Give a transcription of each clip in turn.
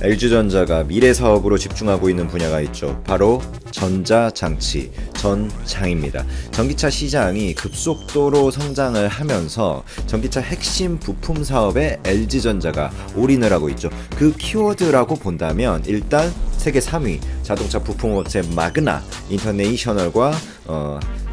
LG전자가 미래 사업으로 집중하고 있는 분야가 있죠. 바로 전자장치, 전장입니다. 전기차 시장이 급속도로 성장을 하면서 전기차 핵심 부품 사업에 LG전자가 올인을 하고 있죠. 그 키워드라고 본다면 일단 세계 3위 자동차 부품업체 마그나 인터내셔널과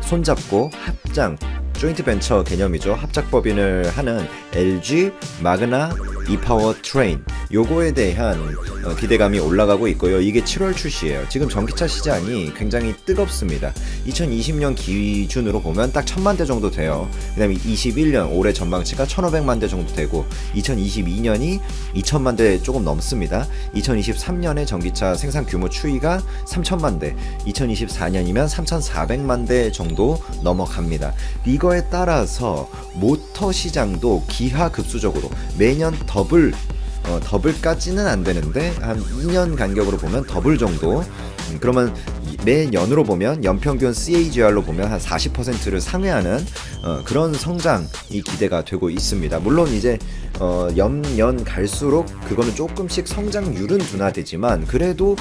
손잡고 합장 조인트 벤처 개념이죠. 합작법인을 하는 LG 마그나 이파워 트레인, 요거에 대한 기대감이 올라가고 있고요. 이게 7월 출시예요. 지금 전기차 시장이 굉장히 뜨겁습니다. 2020년 기준으로 보면 딱 1000만 대 정도 돼요. 그 다음에 21년 올해 전망치가 1500만 대 정도 되고 2022년이 2000만 대 조금 넘습니다. 2023년에 전기차 생산 규모 추이가 3000만 대, 2024년이면 3400만 대 정도 넘어갑니다. 이거에 따라서 모터 시장도 기하급수적으로 매년 더블까지는 안 되는데 한 2년 간격으로 보면 더블 정도. 그러면 매년으로 보면 연평균 CAGR로 보면 한 40%를 상회하는 그런 성장이 기대가 되고 있습니다. 물론 이제 연년 갈수록 그거는 조금씩 성장률은 둔화되지만 그래도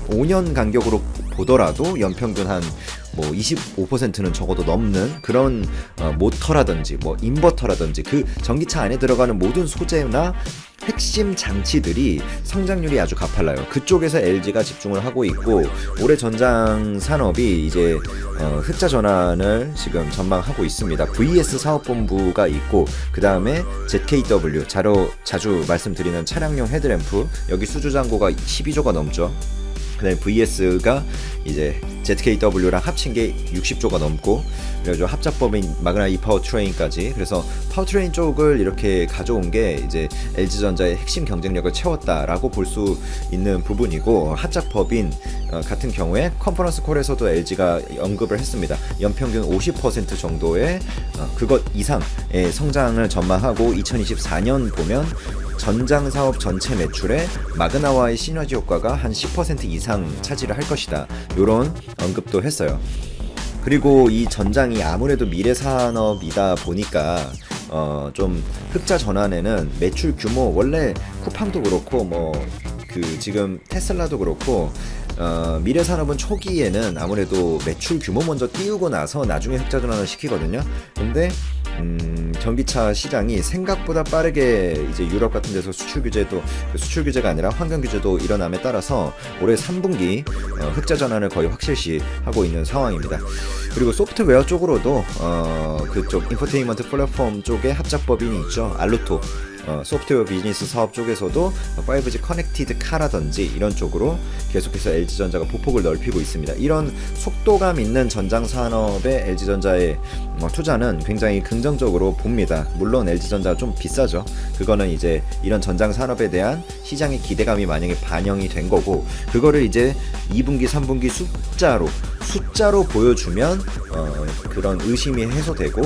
5년 간격으로 보더라도 연평균 한 뭐 25%는 적어도 넘는 그런 모터라든지 뭐 인버터라든지 그 전기차 안에 들어가는 모든 소재나 핵심 장치들이 성장률이 아주 가팔라요. 그쪽에서 LG가 집중을 하고 있고 올해 전장 산업이 이제 흑자 전환을 지금 전망하고 있습니다. VS 사업본부가 있고 그 다음에 ZKW 자주 말씀드리는 차량용 헤드램프 여기 수주 잔고가 12조가 넘죠. 그다음에 VS가 이제 ZKW랑 합친 게 60조가 넘고 그래가지고 합작법인 마그나 이파워 트레인까지 그래서 파워트레인 쪽을 이렇게 가져온 게 이제 LG전자의 핵심 경쟁력을 채웠다라고 볼 수 있는 부분이고 합작법인 같은 경우에 컨퍼런스 콜에서도 LG가 언급을 했습니다. 연평균 50% 정도의 그것 이상의 성장을 전망하고 2024년 보면 전장 사업 전체 매출에 마그나와의 시너지 효과가 한 10% 이상 차지를 할 것이다. 요런 언급도 했어요. 그리고 이 전장이 아무래도 미래 산업이다 보니까 좀 흑자 전환에는 매출 규모 원래 쿠팡도 그렇고 뭐 그 지금 테슬라도 그렇고 미래 산업은 초기에는 아무래도 매출 규모 먼저 띄우고 나서 나중에 흑자 전환을 시키거든요. 근데 전기차 시장이 생각보다 빠르게 이제 유럽 같은 데서 수출 규제가 아니라 환경 규제도 일어남에 따라서 올해 3분기 흑자 전환을 거의 확실시 하고 있는 상황입니다. 그리고 소프트웨어 쪽으로도 그쪽 인포테인먼트 플랫폼 쪽에 합작법인이 있죠. 알루토. 소프트웨어 비즈니스 사업 쪽에서도 5G 커넥티드 카라든지 이런 쪽으로 계속해서 LG전자가 보폭을 넓히고 있습니다. 이런 속도감 있는 전장 산업에 LG전자의 투자는 굉장히 긍정적으로 봅니다. 물론 LG전자 좀 비싸죠. 그거는 이제 이런 전장 산업에 대한 시장의 기대감이 만약에 반영이 된 거고 그거를 이제 2분기, 3분기 숫자로 보여주면 그런 의심이 해소되고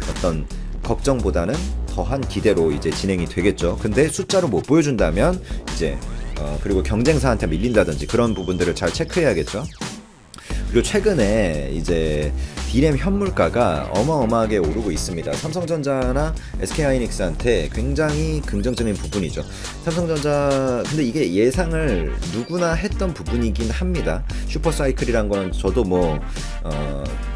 어떤 걱정보다는 더한 기대로 이제 진행이 되겠죠. 근데 숫자로 못 보여준다면 이제 그리고 경쟁사한테 밀린다든지 그런 부분들을 잘 체크해야겠죠. 그리고 최근에 이제 D램 현물가가 어마어마하게 오르고 있습니다. 삼성전자나 SK하이닉스한테 굉장히 긍정적인 부분이죠. 삼성전자 근데 이게 예상을 누구나 했던 부분이긴 합니다. 슈퍼사이클이란 거는 저도 뭐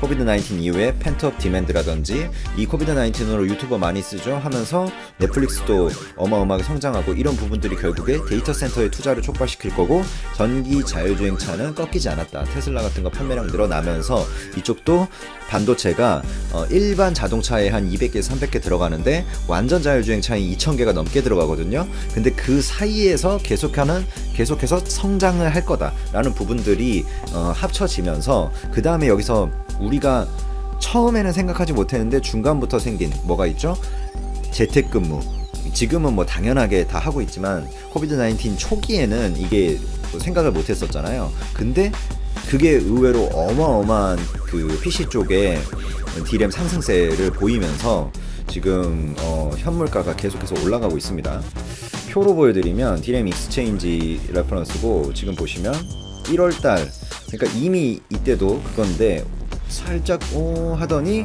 코비드-19 이후에 펜트업 디맨드라든지 이 코비드-19으로 유튜버 많이 쓰죠 하면서 넷플릭스도 어마어마하게 성장하고 이런 부분들이 결국에 데이터 센터의 투자를 촉발시킬 거고 전기 자율주행차는 꺾이지 않았다. 테슬라 같은 거 판매량 늘어나면서 이쪽도 반도체가 일반 자동차에 한 200개, 300개 들어가는데 완전 자율주행차에 2000개가 넘게 들어가거든요. 근데 그 사이에서 계속해서 성장을 할 거다라는 부분들이 합쳐지면서 그 다음에 여기서 우리가 처음에는 생각하지 못했는데 중간부터 생긴 뭐가 있죠? 재택근무. 지금은 뭐 당연하게 다 하고 있지만 코비드-19 초기에는 이게 생각을 못했었잖아요. 근데 그게 의외로 어마어마한 그 PC 쪽에 D램 상승세를 보이면서 지금 현물가가 계속해서 올라가고 있습니다. 표로 보여드리면 D램 익스체인지 레퍼런스고 지금 보시면 1월달 그러니까 이미 이때도 그건데 살짝 하더니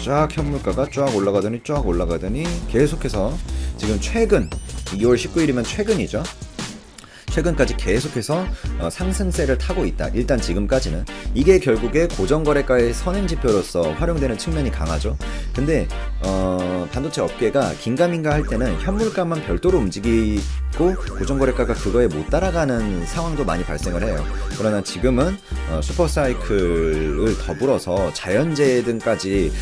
쫙 현물가가 쫙 올라가더니 계속해서 지금 최근 2월 19일이면 최근이죠. 최근까지 계속해서 상승세를 타고 있다. 일단 지금까지는 이게 결국에 고정거래가의 선행지표로서 활용되는 측면이 강하죠. 근데 반도체 업계가 긴가민가 할 때는 현물가만 별도로 움직이고 고정거래가가 그거에 못 따라가는 상황도 많이 발생을 해요. 그러나 지금은 슈퍼사이클을 더불어서 자연재해 등까지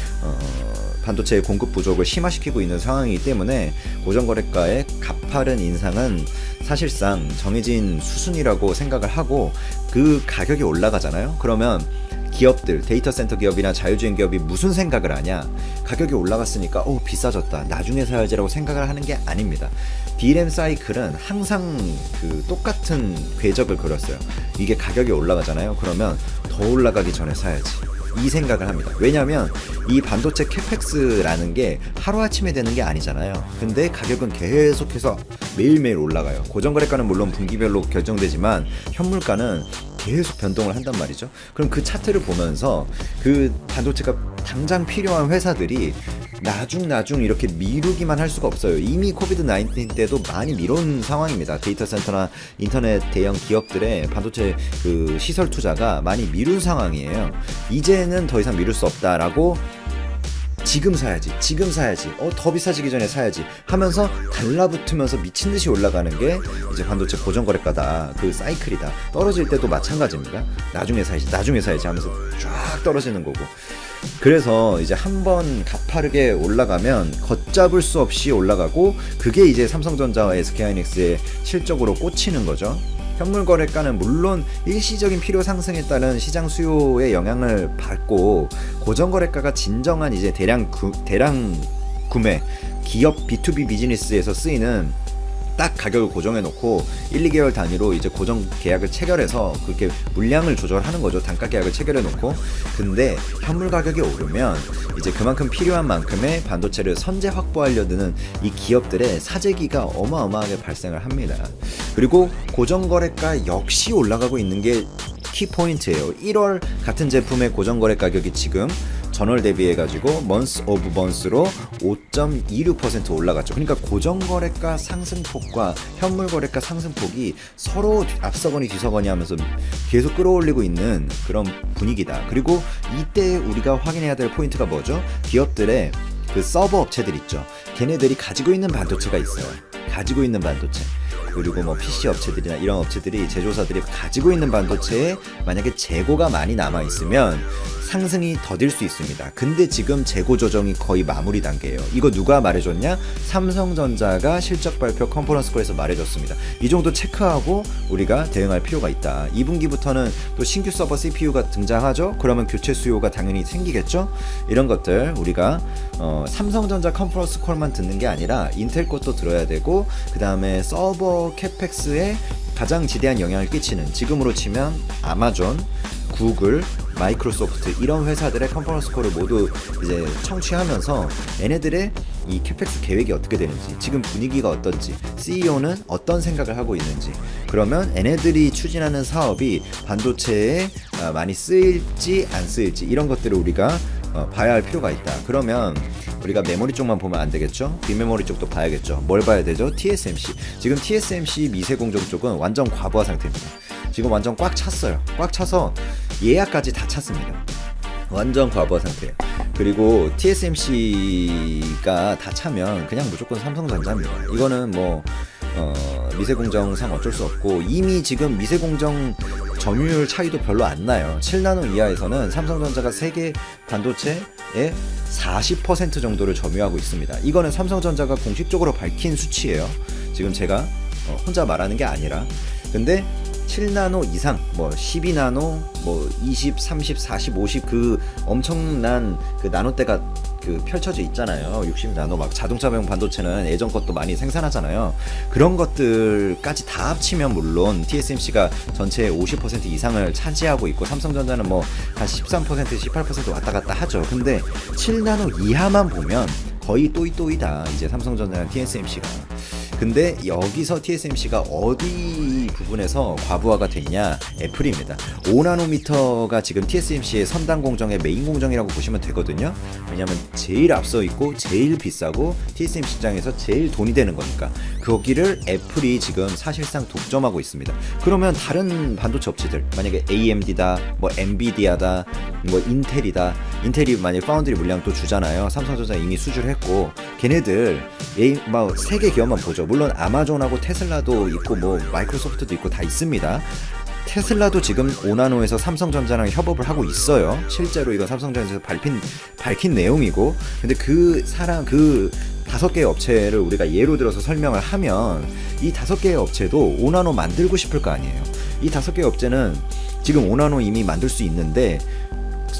반도체의 공급 부족을 심화시키고 있는 상황이기 때문에 고정거래가의 가파른 인상은 사실상 정해진 수순이라고 생각을 하고, 그 가격이 올라가잖아요. 그러면 기업들, 데이터 센터 기업이나 자율주행 기업이 무슨 생각을 하냐, 가격이 올라갔으니까 비싸졌다, 나중에 사야지라고 생각을 하는 게 아닙니다. D램 사이클은 항상 그 똑같은 궤적을 그렸어요. 이게 가격이 올라가잖아요. 그러면 더 올라가기 전에 사야지, 이 생각을 합니다. 왜냐면 이 반도체 캐펙스라는 게 하루아침에 되는 게 아니잖아요. 근데 가격은 계속해서 매일매일 올라가요. 고정거래가는 물론 분기별로 결정되지만 현물가는 계속 변동을 한단 말이죠. 그럼 그 차트를 보면서 그 반도체가 당장 필요한 회사들이 나중 이렇게 미루기만 할 수가 없어요. 이미 코비드 19 때도 많이 미룬 상황입니다. 데이터 센터나 인터넷 대형 기업들의 반도체 그 시설 투자가 많이 미룬 상황이에요. 이제는 더 이상 미룰 수 없다라고, 지금 사야지, 더 비싸지기 전에 사야지 하면서 달라붙으면서 미친듯이 올라가는 게 이제 반도체 고정거래가다, 그 사이클이다. 떨어질 때도 마찬가지입니다. 나중에 사야지 하면서 쫙 떨어지는 거고. 그래서 이제 한번 가파르게 올라가면 걷잡을 수 없이 올라가고, 그게 이제 삼성전자와 SK하이닉스의 실적으로 꽂히는 거죠. 현물 거래가는 물론 일시적인 필요 상승에 따른 시장 수요에 영향을 받고, 고정 거래가가 진정한 이제 대량 구매, 기업 B2B 비즈니스에서 쓰이는 딱 가격을 고정해 놓고 1, 2개월 단위로 이제 고정 계약을 체결해서 그렇게 물량을 조절하는 거죠. 단가 계약을 체결해 놓고. 근데 현물 가격이 오르면 이제 그만큼 필요한 만큼의 반도체를 선제 확보하려 드는 이 기업들의 사재기가 어마어마하게 발생을 합니다. 그리고 고정 거래가 역시 올라가고 있는 게 키포인트예요. 1월 같은 제품의 고정 거래 가격이 지금 전월 대비해가지고 month of month로 5.26% 올라갔죠. 그러니까 고정거래가 상승폭과 현물거래가 상승폭이 서로 앞서거니 뒤서거니 하면서 계속 끌어올리고 있는 그런 분위기다. 그리고 이때 우리가 확인해야 될 포인트가 뭐죠? 기업들의 그 서버 업체들 있죠. 걔네들이 가지고 있는 반도체가 있어요. 가지고 있는 반도체. 그리고 뭐 PC 업체들이나 이런 업체들이, 제조사들이 가지고 있는 반도체에 만약에 재고가 많이 남아 있으면 상승이 더딜 수 있습니다. 근데 지금 재고 조정이 거의 마무리 단계예요. 이거 누가 말해줬냐? 삼성전자가 실적 발표 컨퍼런스 콜에서 말해줬습니다. 이 정도 체크하고 우리가 대응할 필요가 있다. 2분기부터는 또 신규 서버 CPU가 등장하죠. 그러면 교체 수요가 당연히 생기겠죠. 이런 것들 우리가 삼성전자 컨퍼런스 콜만 듣는 게 아니라 인텔 것도 들어야 되고, 그 다음에 서버 캐펙스에 가장 지대한 영향을 끼치는, 지금으로 치면 아마존, 구글, 마이크로소프트 이런 회사들의 컨퍼런스 콜을 모두 이제 청취하면서 얘네들의 이 캐펙스 계획이 어떻게 되는지, 지금 분위기가 어떤지, CEO는 어떤 생각을 하고 있는지, 그러면 얘네들이 추진하는 사업이 반도체에 많이 쓰일지 안 쓰일지 이런 것들을 우리가 봐야 할 필요가 있다. 그러면 우리가 메모리 쪽만 보면 안 되겠죠? 뒷메모리 쪽도 봐야겠죠. 뭘 봐야 되죠? TSMC. 지금 TSMC 미세공정 쪽은 완전 과부하 상태입니다. 지금 완전 꽉 찼어요. 꽉 차서 예약까지 다 찼습니다. 완전 과부하 상태예요. 그리고 TSMC가 다 차면 그냥 무조건 삼성전자입니다. 이거는 뭐 미세공정상 어쩔 수 없고, 이미 지금 미세공정 점유율 차이도 별로 안 나요. 7나노 이하에서는 삼성전자가 세계 반도체의 40% 정도를 점유하고 있습니다. 이거는 삼성전자가 공식적으로 밝힌 수치예요. 지금 제가 혼자 말하는 게 아니라. 근데 7나노 이상, 뭐 12나노, 뭐 20, 30, 40, 50 그 엄청난 그 나노대가 그 펼쳐져 있잖아요. 60나노 막 자동차용 반도체는 예전 것도 많이 생산하잖아요. 그런 것들까지 다 합치면 물론 TSMC가 전체의 50% 이상을 차지하고 있고, 삼성전자는 뭐 한 13%, 18% 왔다 갔다 하죠. 근데 7나노 이하만 보면 거의 또이또이다, 이제 삼성전자랑 TSMC가. 근데 여기서 TSMC가 어디 부분에서 과부하가 됐냐? 애플입니다. 5나노미터가 지금 TSMC의 선단 공정의 메인 공정이라고 보시면 되거든요. 왜냐면 제일 앞서 있고 제일 비싸고 TSMC 입장에서 제일 돈이 되는 거니까 거기를 애플이 지금 사실상 독점하고 있습니다. 그러면 다른 반도체 업체들 만약에 AMD다, 뭐 엔비디아다, 뭐 인텔이다. 인텔이 만약 파운드리 물량 또 주잖아요. 삼성전자 이미 수주를 했고 걔네들 막 세계 기업만 보죠. 물론 아마존하고 테슬라도 있고 뭐 마이크로소프트도 있고 다 있습니다. 테슬라도 지금 5나노에서 삼성전자랑 협업을 하고 있어요. 실제로 이건 삼성전자에서 밝힌 내용이고, 근데 그 5개의 업체를 우리가 예로 들어서 설명을 하면 이 5개의 업체도 5나노 만들고 싶을 거 아니에요. 이 5개의 업체는 지금 5나노 이미 만들 수 있는데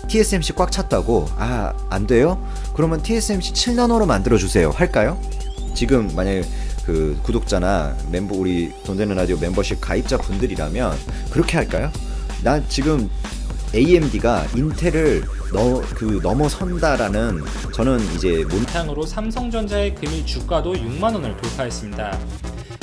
TSMC 꽉 찼다고 안 돼요? 그러면 TSMC 7나노로 만들어 주세요. 할까요? 지금 만약에 그 구독자나 멤버 우리 돈 되는 라디오 멤버십 가입자 분들이라면 그렇게 할까요? 난 지금 AMD가 인텔을 넘어선다라는 저는 이제 바탕으로 삼성전자의 금일 주가도 6만원을 돌파했습니다.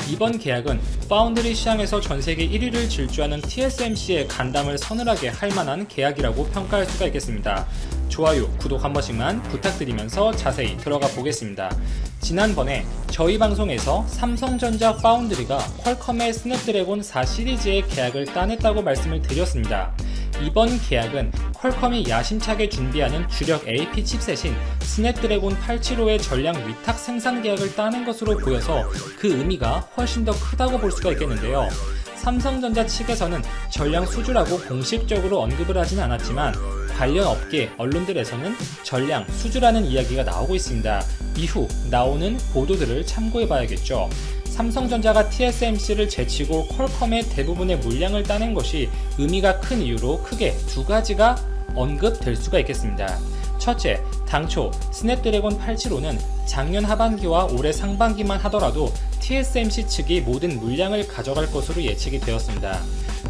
이번 계약은 파운드리 시장에서 전세계 1위를 질주하는 TSMC의 간담을 서늘하게 할 만한 계약이라고 평가할 수가 있겠습니다. 좋아요, 구독 한 번씩만 부탁드리면서 자세히 들어가 보겠습니다. 지난번에 저희 방송에서 삼성전자 파운드리가 퀄컴의 스냅드래곤 4 시리즈의 계약을 따냈다고 말씀을 드렸습니다. 이번 계약은 퀄컴이 야심차게 준비하는 주력 AP 칩셋인 스냅드래곤 875의 전량 위탁 생산 계약을 따낸 것으로 보여서 그 의미가 훨씬 더 크다고 볼 수가 있겠는데요. 삼성전자 측에서는 전량 수주라고 공식적으로 언급을 하진 않았지만 관련 업계 언론들에서는 전량 수주라는 이야기가 나오고 있습니다. 이후 나오는 보도들을 참고해 봐야겠죠. 삼성전자가 TSMC를 제치고 퀄컴의 대부분의 물량을 따낸 것이 의미가 큰 이유로 크게 두 가지가 언급될 수가 있겠습니다. 첫째, 당초 스냅드래곤 875는 작년 하반기와 올해 상반기만 하더라도 TSMC 측이 모든 물량을 가져갈 것으로 예측이 되었습니다.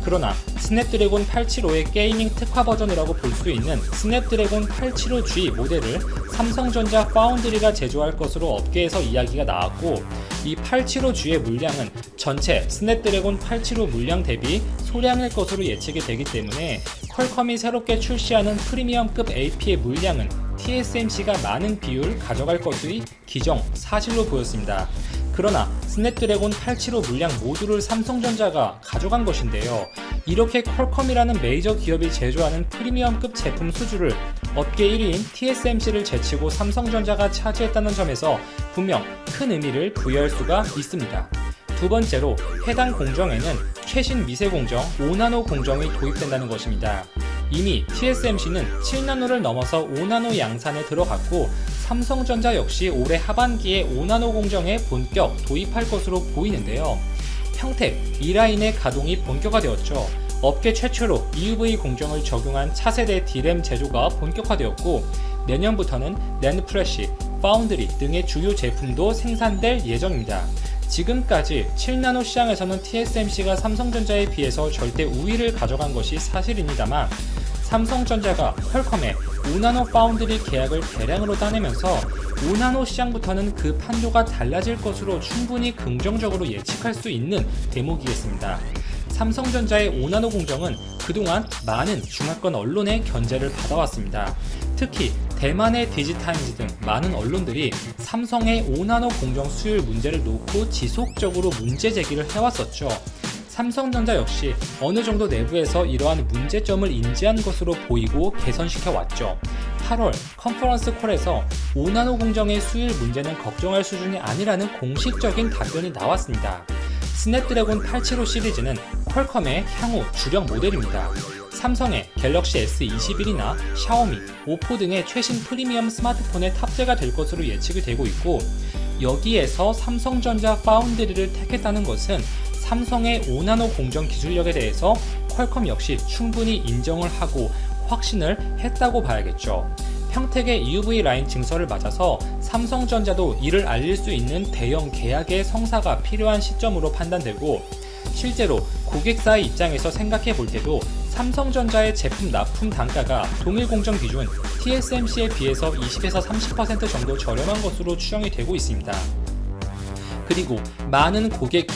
그러나 스냅드래곤 875의 게이밍 특화 버전이라고 볼 수 있는 스냅드래곤 875G 모델을 삼성전자 파운드리가 제조할 것으로 업계에서 이야기가 나왔고, 이 875G의 물량은 전체 스냅드래곤 875 물량 대비 소량일 것으로 예측이 되기 때문에 퀄컴이 새롭게 출시하는 프리미엄급 AP의 물량은 TSMC가 많은 비율을 가져갈 것이 기정 사실로 보였습니다. 그러나 스냅드래곤 875 물량 모두를 삼성전자가 가져간 것인데요. 이렇게 퀄컴이라는 메이저 기업이 제조하는 프리미엄급 제품 수주를 업계 1위인 TSMC를 제치고 삼성전자가 차지했다는 점에서 분명 큰 의미를 부여할 수가 있습니다. 두 번째로 해당 공정에는 최신 미세 공정 5나노 공정이 도입된다는 것입니다. 이미 TSMC는 7나노를 넘어서 5나노 양산에 들어갔고, 삼성전자 역시 올해 하반기에 5나노 공정에 본격 도입할 것으로 보이는데요. 평택 2라인의 가동이 본격화되었죠. 업계 최초로 EUV 공정을 적용한 차세대 D램 제조가 본격화되었고, 내년부터는 낸드 플래시, 파운드리 등의 주요 제품도 생산될 예정입니다. 지금까지 7나노 시장에서는 TSMC가 삼성전자에 비해서 절대 우위를 가져간 것이 사실입니다만, 삼성전자가 퀄컴의 5나노 파운드리 계약을 대량으로 따내면서 5나노 시장부터는 그 판도가 달라질 것으로 충분히 긍정적으로 예측할 수 있는 대목이겠습니다. 삼성전자의 5나노 공정은 그동안 많은 중화권 언론의 견제를 받아왔습니다. 특히 대만의 디지타임즈 등 많은 언론들이 삼성의 5나노 공정 수율 문제를 놓고 지속적으로 문제 제기를 해왔었죠. 삼성전자 역시 어느 정도 내부에서 이러한 문제점을 인지한 것으로 보이고 개선시켜 왔죠. 8월 컨퍼런스 콜에서 5나노 공정의 수율 문제는 걱정할 수준이 아니라는 공식적인 답변이 나왔습니다. 스냅드래곤 875 시리즈는 퀄컴의 향후 주력 모델입니다. 삼성의 갤럭시 S21이나 샤오미, 오포 등의 최신 프리미엄 스마트폰에 탑재가 될 것으로 예측이 되고 있고, 여기에서 삼성전자 파운드리를 택했다는 것은 삼성의 5나노 공정 기술력에 대해서 퀄컴 역시 충분히 인정을 하고 확신을 했다고 봐야겠죠. 평택의 EUV 라인 증설을 맞아서 삼성전자도 이를 알릴 수 있는 대형 계약의 성사가 필요한 시점으로 판단되고, 실제로 고객사의 입장에서 생각해 볼 때도 삼성전자의 제품 납품 단가가 동일 공정 기준 TSMC에 비해서 20에서 30% 정도 저렴한 것으로 추정이 되고 있습니다. 그리고 많은 고객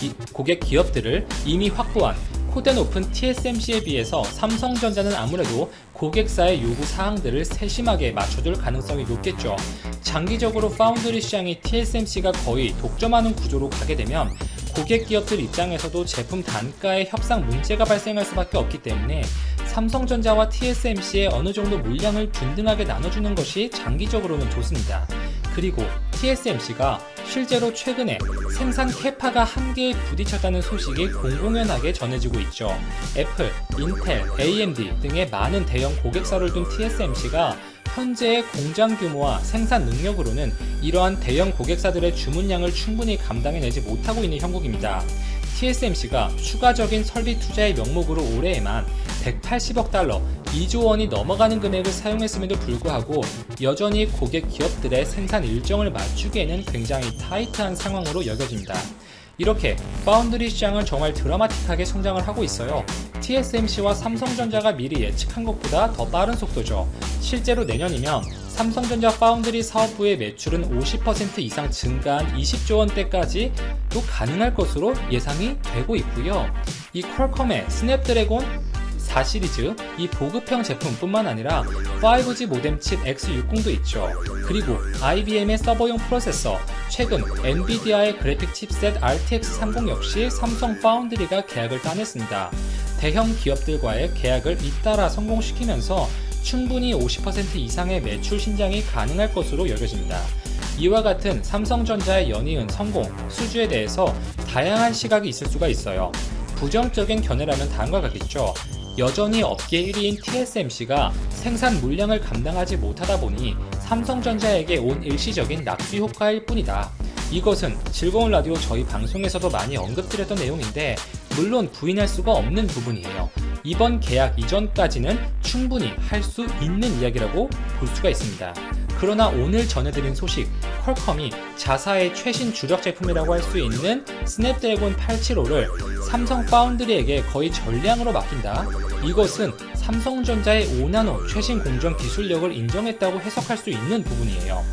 기업들을 이미 확보한 코대 높은 TSMC에 비해서 삼성전자는 아무래도 고객사의 요구 사항들을 세심하게 맞춰줄 가능성이 높겠죠. 장기적으로 파운드리 시장이 TSMC가 거의 독점하는 구조로 가게 되면 고객 기업들 입장에서도 제품 단가의 협상 문제가 발생할 수밖에 없기 때문에 삼성전자와 TSMC의 어느 정도 물량을 균등하게 나눠주는 것이 장기적으로는 좋습니다. 그리고 TSMC가 실제로 최근에 생산 캐파가 한계에 부딪혔다는 소식이 공공연하게 전해지고 있죠. 애플, 인텔, AMD 등의 많은 대형 고객사를 둔 TSMC가 현재의 공장 규모와 생산 능력으로는 이러한 대형 고객사들의 주문량을 충분히 감당해내지 못하고 있는 형국입니다. TSMC가 추가적인 설비 투자의 명목으로 올해에만 180억 달러, 2조 원이 넘어가는 금액을 사용했음에도 불구하고 여전히 고객 기업들의 생산 일정을 맞추기에는 굉장히 타이트한 상황으로 여겨집니다. 이렇게 파운드리 시장은 정말 드라마틱하게 성장을 하고 있어요. TSMC와 삼성전자가 미리 예측한 것보다 더 빠른 속도죠. 실제로 내년이면 삼성전자 파운드리 사업부의 매출은 50% 이상 증가한 20조 원대까지 또 가능할 것으로 예상이 되고 있고요. 이 퀄컴의 스냅드래곤 4 시리즈, 이 보급형 제품뿐만 아니라 5G 모뎀 칩 X60도 있죠. 그리고 IBM의 서버용 프로세서, 최근 엔비디아의 그래픽 칩셋 RTX 30 역시 삼성 파운드리가 계약을 따냈습니다. 대형 기업들과의 계약을 잇따라 성공시키면서 충분히 50% 이상의 매출 신장이 가능할 것으로 여겨집니다. 이와 같은 삼성전자의 연이은 성공, 수주에 대해서 다양한 시각이 있을 수가 있어요. 부정적인 견해라면 다음과 같겠죠. 여전히 업계 1위인 TSMC가 생산 물량을 감당하지 못하다 보니 삼성전자에게 온 일시적인 낙수 효과일 뿐이다. 이것은 즐거운 라디오 저희 방송에서도 많이 언급드렸던 내용인데 물론 부인할 수가 없는 부분이에요. 이번 계약 이전까지는 충분히 할 수 있는 이야기라고 볼 수가 있습니다. 그러나 오늘 전해드린 소식, 퀄컴이 자사의 최신 주력 제품이라고 할 수 있는 스냅드래곤 875를 삼성 파운드리에게 거의 전량으로 맡긴다. 이것은 삼성전자의 5나노 최신 공정 기술력을 인정했다고 해석할 수 있는 부분이에요.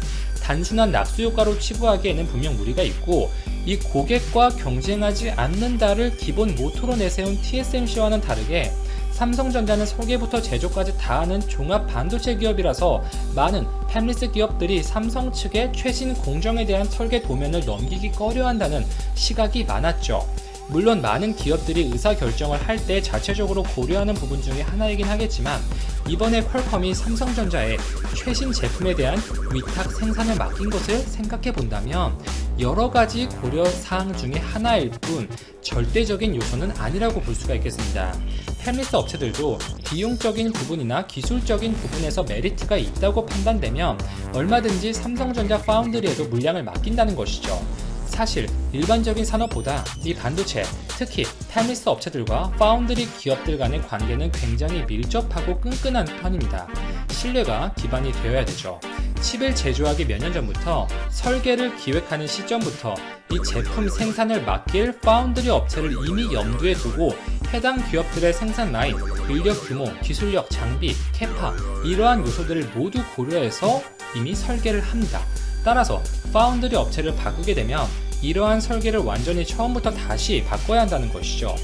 단순한 낙수 효과로 치부하기에는 분명 무리가 있고 이 고객과 경쟁하지 않는다를 기본 모토로 내세운 TSMC와는 다르게 삼성전자는 설계부터 제조까지 다 하는 종합 반도체 기업이라서 많은 팹리스 기업들이 삼성 측의 최신 공정에 대한 설계 도면을 넘기기 꺼려한다는 시각이 많았죠. 물론 많은 기업들이 의사결정을 할 때 자체적으로 고려하는 부분 중에 하나이긴 하겠지만 이번에 퀄컴이 삼성전자의 최신 제품에 대한 위탁 생산을 맡긴 것을 생각해 본다면 여러 가지 고려 사항 중에 하나일 뿐 절대적인 요소는 아니라고 볼 수가 있겠습니다. 팹리스 업체들도 비용적인 부분이나 기술적인 부분에서 메리트가 있다고 판단되면 얼마든지 삼성전자 파운드리에도 물량을 맡긴다는 것이죠. 사실 일반적인 산업보다 이 반도체, 특히 팹리스 업체들과 파운드리 기업들 간의 관계는 굉장히 밀접하고 끈끈한 편입니다. 신뢰가 기반이 되어야 되죠. 칩을 제조하기 몇 년 전부터 설계를 기획하는 시점부터 이 제품 생산을 맡길 파운드리 업체를 이미 염두에 두고 해당 기업들의 생산 라인, 인력 규모, 기술력, 장비, 캐파 이러한 요소들을 모두 고려해서 이미 설계를 합니다. 따라서 파운드리 업체를 바꾸게 되면 이러한 설계를 완전히 처음부터 다시 바꿔야 한다는 것이죠.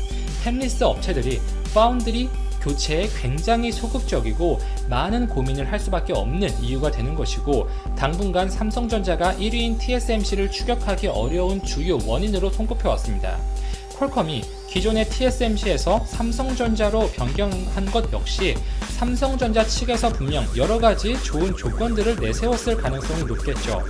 팹리스 업체들이 파운드리 교체에 굉장히 소극적이고 많은 고민을 할 수밖에 없는 이유가 되는 것이고 당분간 삼성전자가 1위인 TSMC를 추격하기 어려운 주요 원인으로 손꼽혀왔습니다. 퀄컴이 기존의 TSMC에서 삼성전자로 변경한 것 역시 삼성전자 측에서 분명 여러가지 좋은 조건들을 내세웠을 가능성이 높겠죠.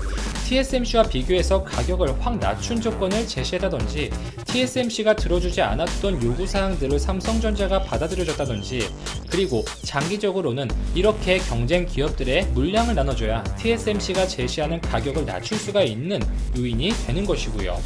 TSMC와 비교해서 가격을 확 낮춘 조건을 제시했다든지 TSMC가 들어주지 않았던 요구사항들을 삼성전자가 받아들여줬다든지 그리고 장기적으로는 이렇게 경쟁 기업들의 물량을 나눠줘야 TSMC가 제시하는 가격을 낮출 수가 있는 요인이 되는 것이고요.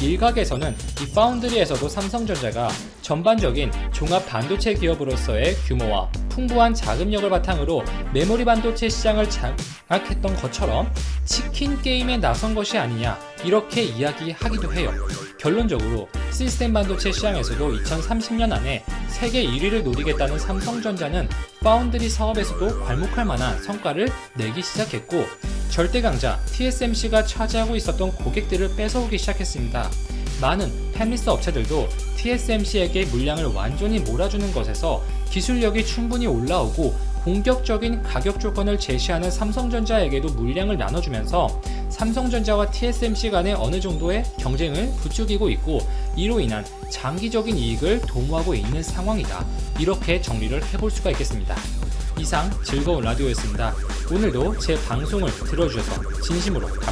일각에서는 이 파운드리에서도 삼성전자가 전반적인 종합 반도체 기업으로서의 규모와 풍부한 자금력을 바탕으로 메모리 반도체 시장을 장악했던 것처럼 치킨 게임에 나선 것이 아니냐 이렇게 이야기하기도 해요. 결론적으로 시스템 반도체 시장에서도 2030년 안에 세계 1위를 노리겠다는 삼성전자는 파운드리 사업에서도 괄목할 만한 성과를 내기 시작했고 절대 강자 TSMC가 차지하고 있었던 고객들을 뺏어오기 시작했습니다. 많은 팹리스 업체들도 TSMC에게 물량을 완전히 몰아주는 것에서 기술력이 충분히 올라오고 공격적인 가격 조건을 제시하는 삼성전자에게도 물량을 나눠주면서 삼성전자와 TSMC 간의 어느 정도의 경쟁을 부추기고 있고, 이로 인한 장기적인 이익을 도모하고 있는 상황이다. 이렇게 정리를 해볼 수가 있겠습니다. 이상 즐거운 라디오였습니다. 오늘도 제 방송을 들어주셔서 진심으로 감사합니다.